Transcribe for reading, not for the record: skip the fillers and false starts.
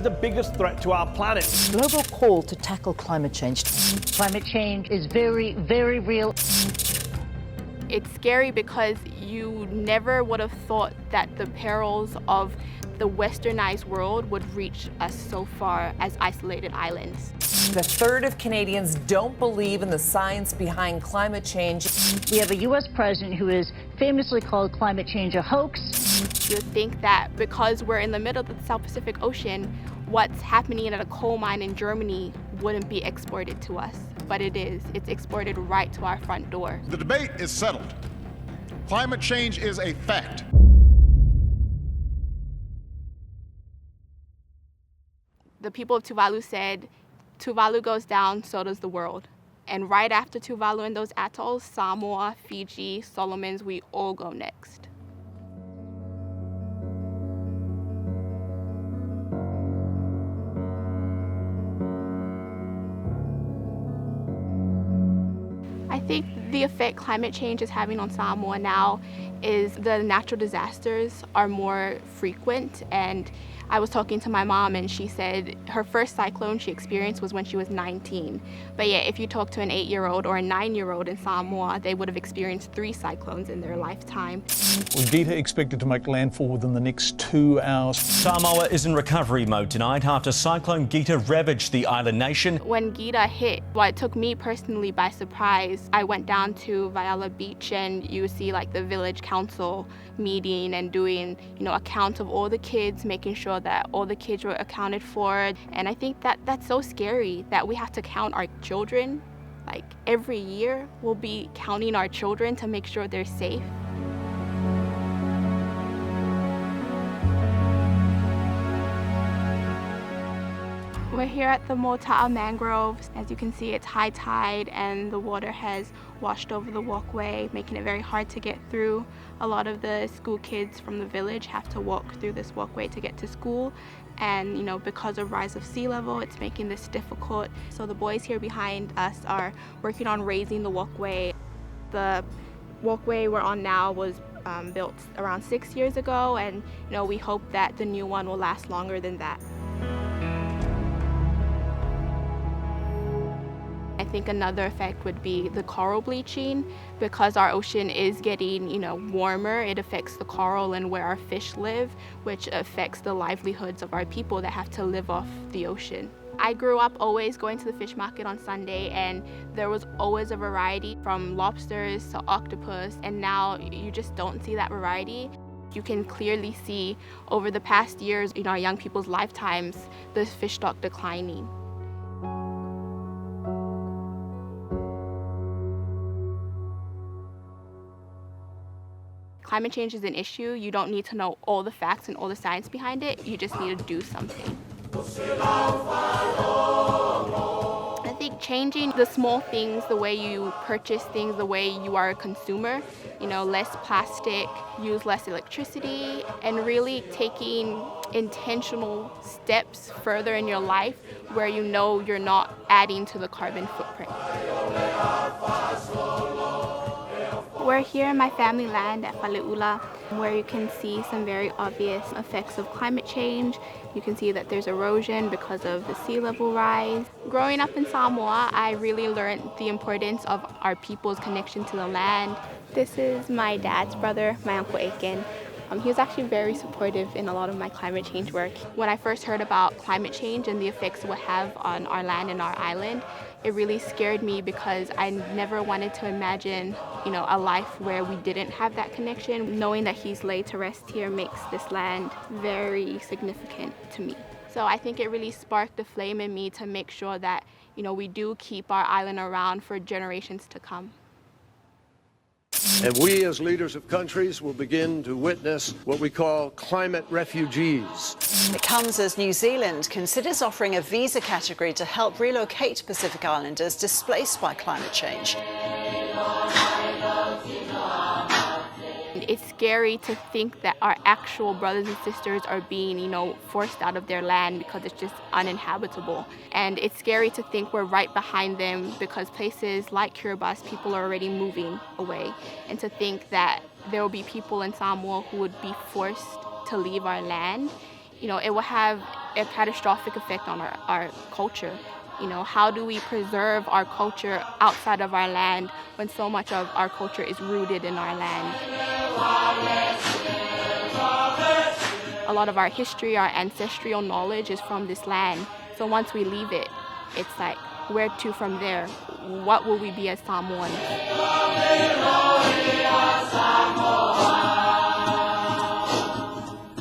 the biggest threat to our planet. Global call to tackle climate change. Climate change is very, very real. It's scary because you never would have thought that the perils of the westernized world would reach us so far as isolated islands. A third of Canadians don't believe in the science behind climate change. We have a U.S. president who has famously called climate change a hoax. You would think that because we're in the middle of the South Pacific Ocean, what's happening at a coal mine in Germany wouldn't be exported to us, but it is. It's exported right to our front door. The debate is settled. Climate change is a fact. The people of Tuvalu said, Tuvalu goes down, so does the world. And right after Tuvalu and those atolls, Samoa, Fiji, Solomons, we all go next. I think the effect climate change is having on Samoa now is the natural disasters are more frequent, and I was talking to my mom and she said her first cyclone she experienced was when she was 19. But yeah, if you talk to an 8-year-old or a 9-year-old in Samoa, they would have experienced 3 cyclones in their lifetime. With Gita expected to make landfall within the next 2 hours. Samoa is in recovery mode tonight after Cyclone Gita ravaged the island nation. When Gita hit, well, it took me personally by surprise. I went down to Vaiala Beach and you see like the village council meeting and doing, a count of all the kids, making sure that all the kids were accounted for. And I think that that's so scary that we have to count our children. Like every year we'll be counting our children to make sure they're safe. We're here at the Mota'a mangroves. As you can see, it's high tide and the water has washed over the walkway, making it very hard to get through. A lot of the school kids from the village have to walk through this walkway to get to school. And because of rise of sea level, it's making this difficult. So the boys here behind us are working on raising the walkway. The walkway we're on now was built around 6 years ago, and we hope that the new one will last longer than that. I think another effect would be the coral bleaching. Because our ocean is getting, warmer, it affects the coral and where our fish live, which affects the livelihoods of our people that have to live off the ocean. I grew up always going to the fish market on Sunday, and there was always a variety from lobsters to octopus, and now you just don't see that variety. You can clearly see over the past years, our young people's lifetimes, the fish stock declining. Climate change is an issue. You don't need to know all the facts and all the science behind it. You just need to do something. I think changing the small things, the way you purchase things, the way you are a consumer, less plastic, use less electricity, and really taking intentional steps further in your life where you're not adding to the carbon footprint. We're here in my family land at Faleula, where you can see some very obvious effects of climate change. You can see that there's erosion because of the sea level rise. Growing up in Samoa, I really learned the importance of our people's connection to the land. This is my dad's brother, my Uncle Aiken. He was actually very supportive in a lot of my climate change work. When I first heard about climate change and the effects it would have on our land and our island, it really scared me because I never wanted to imagine, a life where we didn't have that connection. Knowing that he's laid to rest here makes this land very significant to me. So I think it really sparked the flame in me to make sure that, we do keep our island around for generations to come. And we as leaders of countries will begin to witness what we call climate refugees. It comes as New Zealand considers offering a visa category to help relocate Pacific Islanders displaced by climate change. It's scary to think that our actual brothers and sisters are being, forced out of their land because it's just uninhabitable. And it's scary to think we're right behind them because places like Kiribati, people are already moving away. And to think that there will be people in Samoa who would be forced to leave our land, it will have a catastrophic effect on our culture. You know, how do we preserve our culture outside of our land when so much of our culture is rooted in our land? A lot of our history, our ancestral knowledge is from this land. So once we leave it, it's like, where to from there? What will we be as Samoans?